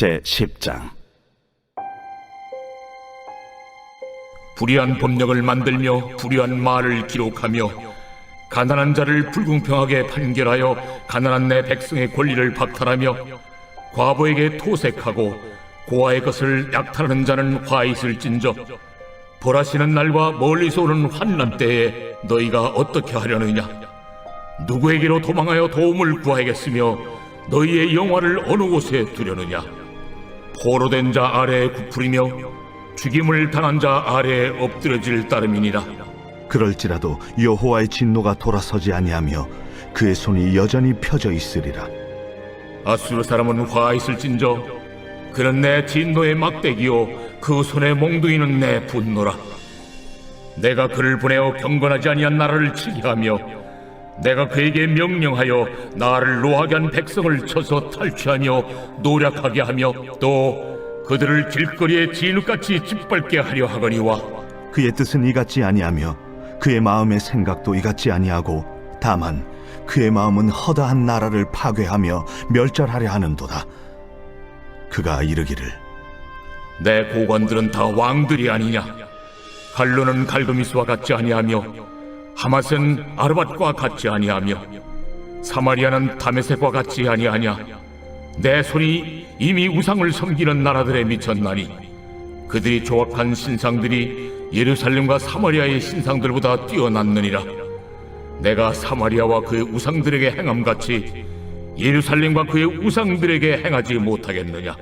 제10장. 불의한 법령을 만들며 불의한 말을 기록하며 가난한 자를 불공평하게 판결하여 가난한 내 백성의 권리를 박탈하며 과부에게 토색하고 고아의 것을 약탈하는 자는 화 있을진저, 벌하시는 날과 멀리서 오는 환난 때에 너희가 어떻게 하려느냐? 누구에게로 도망하여 도움을 구하겠으며 너희의 영화를 어느 곳에 두려느냐? 포로된 자 아래에 굽으리며 죽임을 당한 자 아래에 엎드려질 따름이니라. 그럴지라도 여호와의 진노가 돌아서지 아니하며 그의 손이 여전히 펴져 있으리라. 아수르 사람은 화 있을진저, 그는 내 진노의 막대기요 그 손에 몽둥이는 내 분노라. 내가 그를 보내어 경건하지 아니한 나라를 치게 하며 내가 그에게 명령하여 나를 노하게 한 백성을 쳐서 탈취하며 노략하게 하며 또 그들을 길거리에 진흙같이 짓밟게 하려 하거니와, 그의 뜻은 이같지 아니하며 그의 마음의 생각도 이같지 아니하고 다만 그의 마음은 허다한 나라를 파괴하며 멸절하려 하는도다. 그가 이르기를, 내 고관들은 다 왕들이 아니냐? 갈루는 갈그미스와 같지 아니하며 하맛은 아르밧과 같지 아니하며 사마리아는 다메섹과 같지 아니하냐? 내 손이 이미 우상을 섬기는 나라들에 미쳤나니 그들이 조각한 신상들이 예루살렘과 사마리아의 신상들보다 뛰어났느니라. 내가 사마리아와 그의 우상들에게 행함같이 예루살렘과 그의 우상들에게 행하지 못하겠느냐?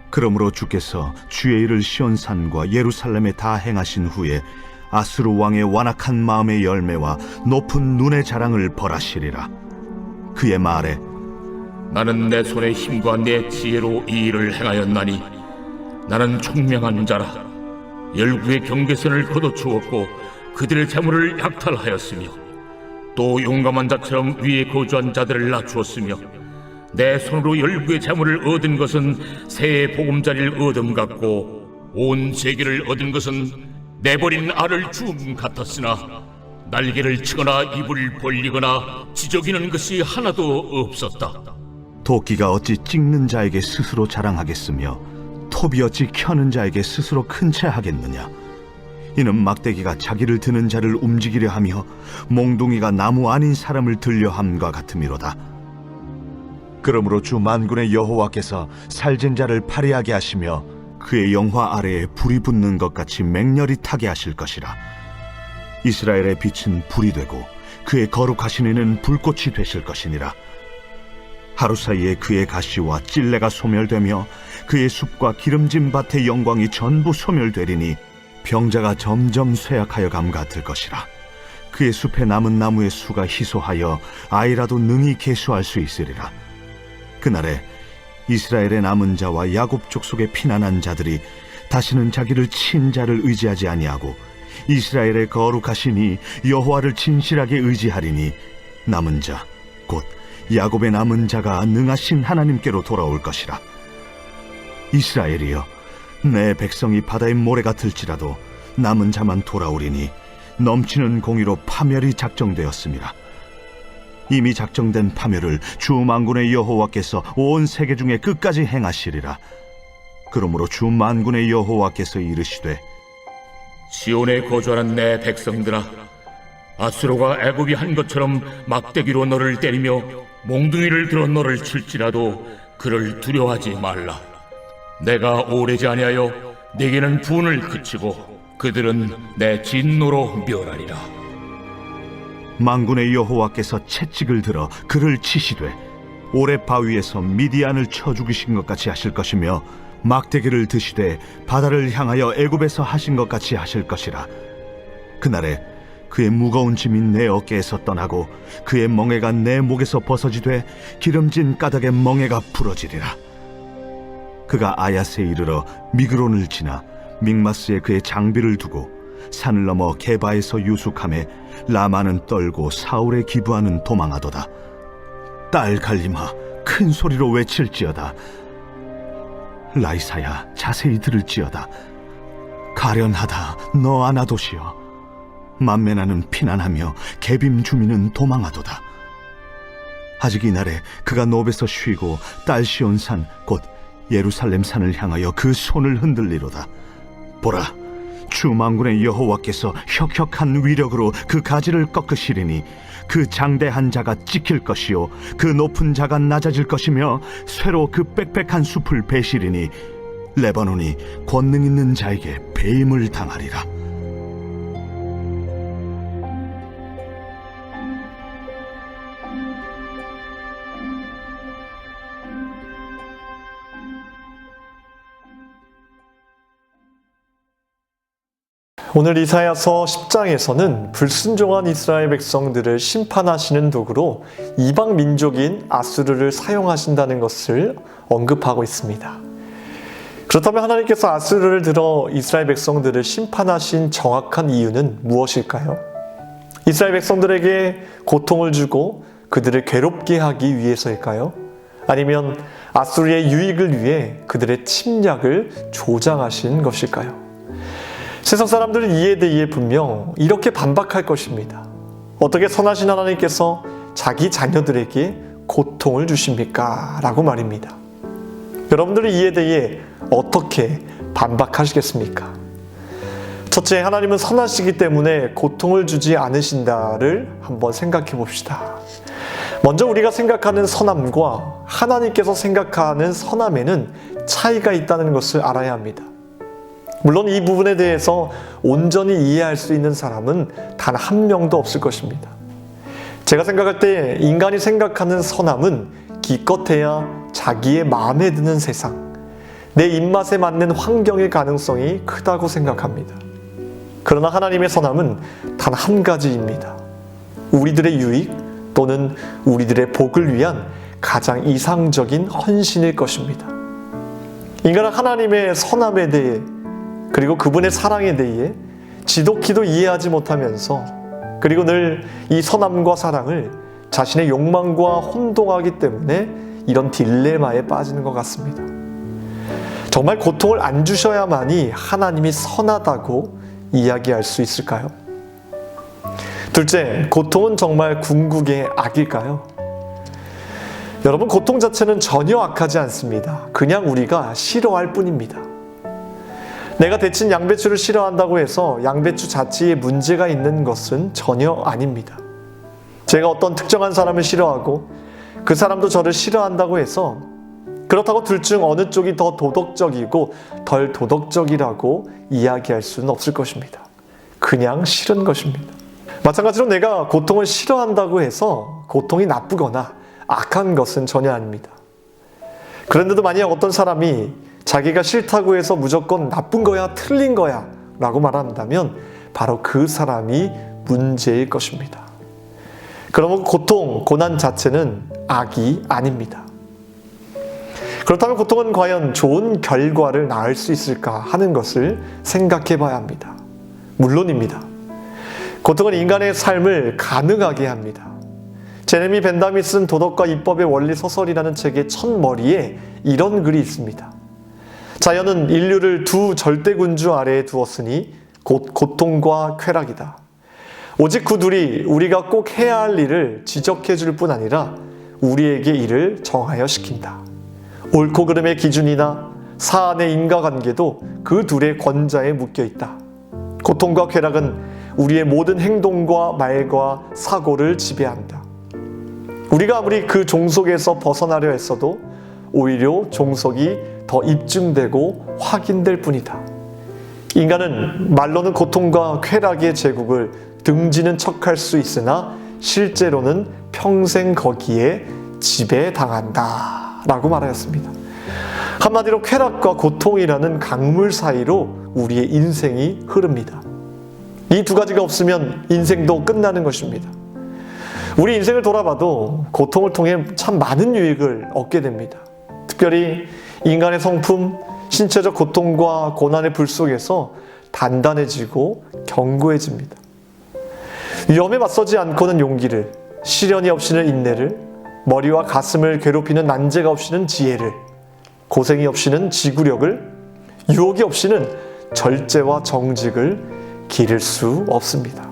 그러므로 주께서 주의 일을 시온산과 예루살렘에 다 행하신 후에 아수르 왕의 완악한 마음의 열매와 높은 눈의 자랑을 벌하시리라. 그의 말에 나는 내 손의 힘과 내 지혜로 이 일을 행하였나니 나는 총명한 자라. 열국의 경계선을 걷어주었고 그들의 재물을 약탈하였으며 또 용감한 자처럼 위에 거주한 자들을 낮추었으며 내 손으로 열국의 재물을 얻은 것은 새의 보금자리를 얻음 같고 온 세계를 얻은 것은 내버린 알을 주움 같았으나 날개를 치거나 입을 벌리거나 지저귀는 것이 하나도 없었다. 도끼가 어찌 찍는 자에게 스스로 자랑하겠으며 톱이 어찌 켜는 자에게 스스로 큰 채 하겠느냐? 이는 막대기가 자기를 드는 자를 움직이려 하며 몽둥이가 나무 아닌 사람을 들려 함과 같음이로다. 그러므로 주 만군의 여호와께서 살진 자를 파리하게 하시며 그의 영화 아래에 불이 붙는 것 같이 맹렬히 타게 하실 것이라. 이스라엘의 빛은 불이 되고 그의 거룩하신 이는 불꽃이 되실 것이니라. 하루 사이에 그의 가시와 찔레가 소멸되며 그의 숲과 기름진 밭의 영광이 전부 소멸되리니 병자가 점점 쇠약하여 감 같을 것이라. 그의 숲에 남은 나무의 수가 희소하여 아이라도 능히 계수할 수 있으리라. 그날에 이스라엘의 남은 자와 야곱 족속의 피난한 자들이 다시는 자기를 친 자를 의지하지 아니하고 이스라엘의 거룩하시니 여호와를 진실하게 의지하리니 남은 자 곧 야곱의 남은 자가 능하신 하나님께로 돌아올 것이라. 이스라엘이여, 내 백성이 바다의 모래 같을지라도 남은 자만 돌아오리니 넘치는 공의로 파멸이 작정되었습니다. 이미 작정된 파멸을 주 만군의 여호와께서 온 세계 중에 끝까지 행하시리라. 그러므로 주 만군의 여호와께서 이르시되, 시온에 거주하는 내 백성들아, 아수르가 애굽이 한 것처럼 막대기로 너를 때리며 몽둥이를 들어 너를 칠지라도 그를 두려워하지 말라. 내가 오래지 아니하여 네게는 분을 그치고 그들은 내 진노로 멸하리라. 만군의 여호와께서 채찍을 들어 그를 치시되 오레 바위에서 미디안을 쳐 죽이신 것 같이 하실 것이며 막대기를 드시되 바다를 향하여 애굽에서 하신 것 같이 하실 것이라. 그날에 그의 무거운 짐이 내 어깨에서 떠나고 그의 멍에가 내 목에서 벗어지되 기름진 까닭의 멍에가 부러지리라. 그가 아야스에 이르러 미그론을 지나 믹마스에 그의 장비를 두고 산을 넘어 게바에서 유숙하매 라마는 떨고 사울의 기부하는 도망하도다. 딸 갈림아, 큰 소리로 외칠지어다. 라이사야, 자세히 들을지어다. 가련하다, 너 아나도시여. 만메나는 피난하며 게빔 주민은 도망하도다. 아직 이날에 그가 노베서 쉬고 딸 시온산 곧 예루살렘 산을 향하여 그 손을 흔들리로다. 보라, 주 만군의 여호와께서 혁혁한 위력으로 그 가지를 꺾으시리니 그 장대한 자가 찍힐 것이요 그 높은 자가 낮아질 것이며 쇠로 그 빽빽한 숲을 베시리니 레바논이 권능 있는 자에게 배임을 당하리라. 오늘 이사야서 10장에서는 불순종한 이스라엘 백성들을 심판하시는 도구로 이방 민족인 아수르를 사용하신다는 것을 언급하고 있습니다. 그렇다면 하나님께서 아수르를 들어 이스라엘 백성들을 심판하신 정확한 이유는 무엇일까요? 이스라엘 백성들에게 고통을 주고 그들을 괴롭게 하기 위해서일까요? 아니면 아수르의 유익을 위해 그들의 침략을 조장하신 것일까요? 세상 사람들은 이에 대해 분명 이렇게 반박할 것입니다. 어떻게 선하신 하나님께서 자기 자녀들에게 고통을 주십니까? 라고 말입니다. 여러분들은 이에 대해 어떻게 반박하시겠습니까? 첫째, 하나님은 선하시기 때문에 고통을 주지 않으신다를 한번 생각해 봅시다. 먼저 우리가 생각하는 선함과 하나님께서 생각하는 선함에는 차이가 있다는 것을 알아야 합니다. 물론 이 부분에 대해서 온전히 이해할 수 있는 사람은 단 한 명도 없을 것입니다. 제가 생각할 때 인간이 생각하는 선함은 기껏해야 자기의 마음에 드는 세상, 내 입맛에 맞는 환경의 가능성이 크다고 생각합니다. 그러나 하나님의 선함은 단 한 가지입니다. 우리들의 유익 또는 우리들의 복을 위한 가장 이상적인 헌신일 것입니다. 인간은 하나님의 선함에 대해 그리고 그분의 사랑에 대해 지독히도 이해하지 못하면서 그리고 늘 이 선함과 사랑을 자신의 욕망과 혼동하기 때문에 이런 딜레마에 빠지는 것 같습니다. 정말 고통을 안 주셔야만이 하나님이 선하다고 이야기할 수 있을까요? 둘째, 고통은 정말 궁극의 악일까요? 여러분, 고통 자체는 전혀 악하지 않습니다. 그냥 우리가 싫어할 뿐입니다. 내가 데친 양배추를 싫어한다고 해서 양배추 자체에 문제가 있는 것은 전혀 아닙니다. 제가 어떤 특정한 사람을 싫어하고 그 사람도 저를 싫어한다고 해서 그렇다고 둘 중 어느 쪽이 더 도덕적이고 덜 도덕적이라고 이야기할 수는 없을 것입니다. 그냥 싫은 것입니다. 마찬가지로 내가 고통을 싫어한다고 해서 고통이 나쁘거나 악한 것은 전혀 아닙니다. 그런데도 만약 어떤 사람이 자기가 싫다고 해서 무조건 나쁜 거야, 틀린 거야 라고 말한다면 바로 그 사람이 문제일 것입니다. 그러면 고통, 고난 자체는 악이 아닙니다. 그렇다면 고통은 과연 좋은 결과를 낳을 수 있을까 하는 것을 생각해 봐야 합니다. 물론입니다. 고통은 인간의 삶을 가능하게 합니다. 제레미 벤담이 쓴 도덕과 입법의 원리 소설이라는 책의 첫머리에 이런 글이 있습니다. 자연은 인류를 두 절대군주 아래에 두었으니 곧 고통과 쾌락이다. 오직 그 둘이 우리가 꼭 해야 할 일을 지적해 줄 뿐 아니라 우리에게 이를 정하여 시킨다. 옳고 그름의 기준이나 사안의 인과관계도 그 둘의 권자에 묶여 있다. 고통과 쾌락은 우리의 모든 행동과 말과 사고를 지배한다. 우리가 아무리 그 종속에서 벗어나려 했어도 오히려 종속이 더 입증되고 확인될 뿐이다. 인간은 말로는 고통과 쾌락의 제국을 등지는 척할 수 있으나 실제로는 평생 거기에 지배당한다 라고 말하였습니다. 한마디로 쾌락과 고통이라는 강물 사이로 우리의 인생이 흐릅니다. 이 두 가지가 없으면 인생도 끝나는 것입니다. 우리 인생을 돌아봐도 고통을 통해 참 많은 유익을 얻게 됩니다. 특별히 인간의 성품, 신체적 고통과 고난의 불 속에서 단단해지고 견고해집니다. 위험에 맞서지 않고는 용기를, 시련이 없이는 인내를, 머리와 가슴을 괴롭히는 난제가 없이는 지혜를, 고생이 없이는 지구력을, 유혹이 없이는 절제와 정직을 기를 수 없습니다.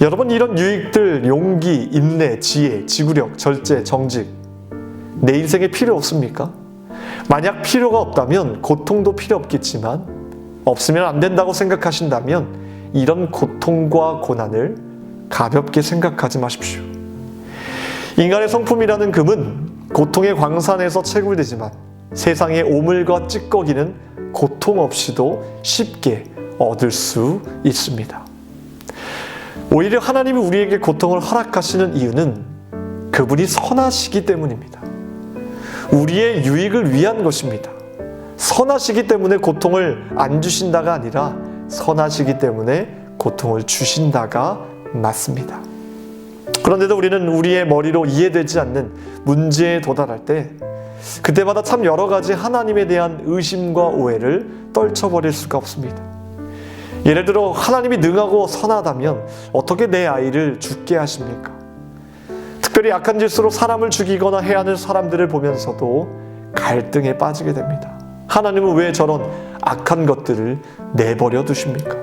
여러분, 이런 유익들, 용기, 인내, 지혜, 지구력, 절제, 정직 내 인생에 필요 없습니까? 만약 필요가 없다면 고통도 필요 없겠지만 없으면 안 된다고 생각하신다면 이런 고통과 고난을 가볍게 생각하지 마십시오. 인간의 성품이라는 금은 고통의 광산에서 채굴되지만 세상의 오물과 찌꺼기는 고통 없이도 쉽게 얻을 수 있습니다. 오히려 하나님이 우리에게 고통을 허락하시는 이유는 그분이 선하시기 때문입니다. 우리의 유익을 위한 것입니다. 선하시기 때문에 고통을 안 주신다가 아니라 선하시기 때문에 고통을 주신다가 맞습니다. 그런데도 우리는 우리의 머리로 이해되지 않는 문제에 도달할 때 그때마다 참 여러 가지 하나님에 대한 의심과 오해를 떨쳐버릴 수가 없습니다. 예를 들어 하나님이 능하고 선하다면 어떻게 내 아이를 죽게 하십니까? 특별히 악한 짓으로 사람을 죽이거나 해야 하는 사람들을 보면서도 갈등에 빠지게 됩니다. 하나님은 왜 저런 악한 것들을 내버려 두십니까?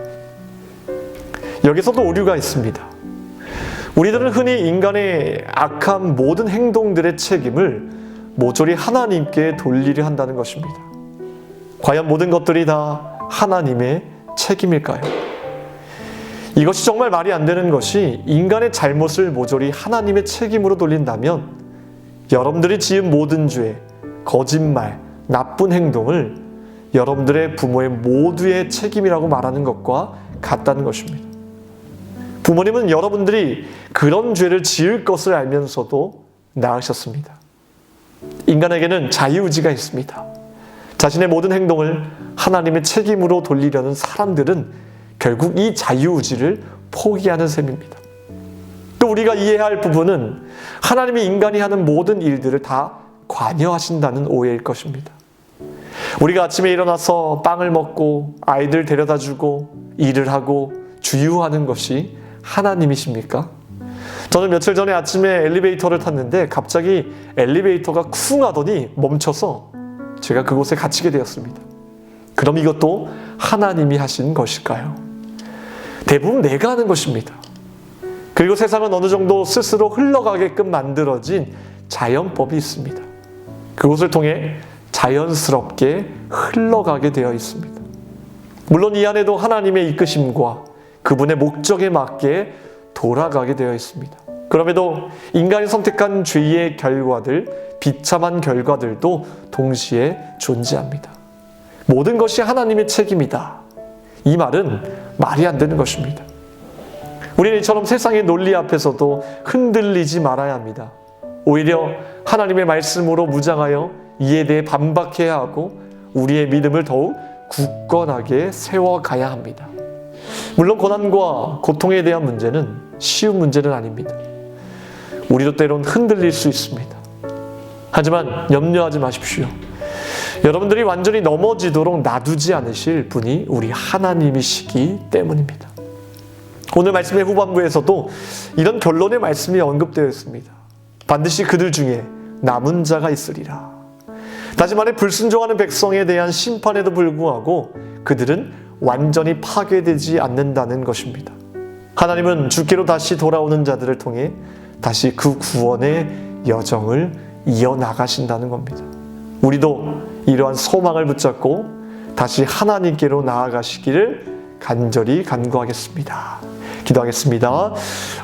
여기서도 오류가 있습니다. 우리들은 흔히 인간의 악한 모든 행동들의 책임을 모조리 하나님께 돌리려 한다는 것입니다. 과연 모든 것들이 다 하나님의 책임일까요? 이것이 정말 말이 안 되는 것이 인간의 잘못을 모조리 하나님의 책임으로 돌린다면 여러분들이 지은 모든 죄, 거짓말, 나쁜 행동을 여러분들의 부모의 모두의 책임이라고 말하는 것과 같다는 것입니다. 부모님은 여러분들이 그런 죄를 지을 것을 알면서도 낳으셨습니다. 인간에게는 자유의지가 있습니다. 자신의 모든 행동을 하나님의 책임으로 돌리려는 사람들은 결국 이 자유의지를 포기하는 셈입니다. 또 우리가 이해해야 할 부분은 하나님이 인간이 하는 모든 일들을 다 관여하신다는 오해일 것입니다. 우리가 아침에 일어나서 빵을 먹고 아이들 데려다 주고 일을 하고 주유하는 것이 하나님이십니까? 저는 며칠 전에 아침에 엘리베이터를 탔는데 갑자기 엘리베이터가 쿵 하더니 멈춰서 제가 그곳에 갇히게 되었습니다. 그럼 이것도 하나님이 하신 것일까요? 대부분 내가 하는 것입니다. 그리고 세상은 어느 정도 스스로 흘러가게끔 만들어진 자연법이 있습니다. 그것을 통해 자연스럽게 흘러가게 되어 있습니다. 물론 이 안에도 하나님의 이끄심과 그분의 목적에 맞게 돌아가게 되어 있습니다. 그럼에도 인간이 선택한 죄의 결과들, 비참한 결과들도 동시에 존재합니다. 모든 것이 하나님의 책임이다. 이 말은 말이 안 되는 것입니다. 우리는 이처럼 세상의 논리 앞에서도 흔들리지 말아야 합니다. 오히려 하나님의 말씀으로 무장하여 이에 대해 반박해야 하고 우리의 믿음을 더욱 굳건하게 세워가야 합니다. 물론 고난과 고통에 대한 문제는 쉬운 문제는 아닙니다. 우리도 때론 흔들릴 수 있습니다. 하지만 염려하지 마십시오. 여러분들이 완전히 넘어지도록 놔두지 않으실 분이 우리 하나님이시기 때문입니다. 오늘 말씀의 후반부에서도 이런 결론의 말씀이 언급되어 있습니다. 반드시 그들 중에 남은 자가 있으리라. 다시 말해 불순종하는 백성에 대한 심판에도 불구하고 그들은 완전히 파괴되지 않는다는 것입니다. 하나님은 주께로 다시 돌아오는 자들을 통해 다시 그 구원의 여정을 이어나가신다는 겁니다. 우리도 이러한 소망을 붙잡고 다시 하나님께로 나아가시기를 간절히 간구하겠습니다. 기도하겠습니다.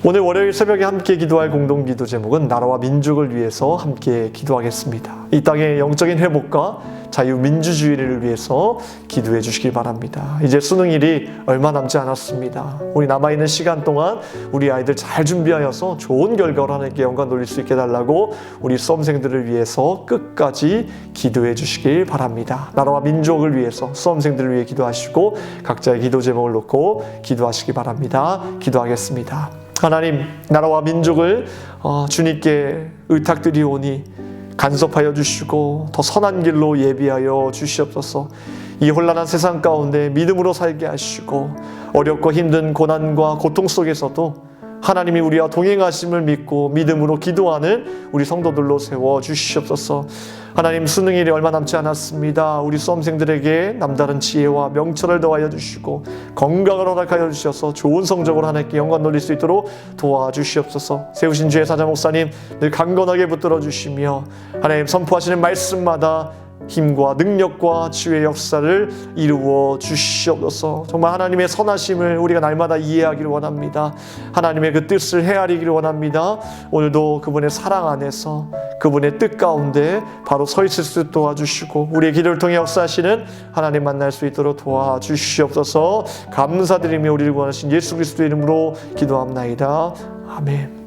오늘 월요일 새벽에 함께 기도할 공동기도 제목은 나라와 민족을 위해서 함께 기도하겠습니다. 이 땅의 영적인 회복과 자유민주주의를 위해서 기도해 주시기 바랍니다. 이제 수능일이 얼마 남지 않았습니다. 우리 남아있는 시간 동안 우리 아이들 잘 준비하여서 좋은 결과로 하나님께 영광 돌릴 수 있게 해달라고 우리 수험생들을 위해서 끝까지 기도해 주시길 바랍니다. 나라와 민족을 위해서 수험생들을 위해 기도하시고 각자의 기도 제목을 놓고 기도하시기 바랍니다. 기도하겠습니다. 하나님, 나라와 민족을 주님께 의탁드리오니 간섭하여 주시고 더 선한 길로 예비하여 주시옵소서. 이 혼란한 세상 가운데 믿음으로 살게 하시고 어렵고 힘든 고난과 고통 속에서도 하나님이 우리와 동행하심을 믿고 믿음으로 기도하는 우리 성도들로 세워 주시옵소서. 하나님, 수능일이 얼마 남지 않았습니다. 우리 수험생들에게 남다른 지혜와 명철을 더하여 주시고 건강을 허락하여 주셔서 좋은 성적으로 하나님께 영광 돌릴 수 있도록 도와주시옵소서. 세우신 주의 사자 목사님 늘 강건하게 붙들어 주시며 하나님 선포하시는 말씀마다 힘과 능력과 지혜의 역사를 이루어 주시옵소서. 정말 하나님의 선하심을 우리가 날마다 이해하기를 원합니다. 하나님의 그 뜻을 헤아리기를 원합니다. 오늘도 그분의 사랑 안에서 그분의 뜻 가운데 바로 서 있을 수 있도록 도와주시고 우리의 기도를 통해 역사하시는 하나님 만날 수 있도록 도와주시옵소서. 감사드리며 우리를 구원하신 예수 그리스도의 이름으로 기도합나이다. 아멘.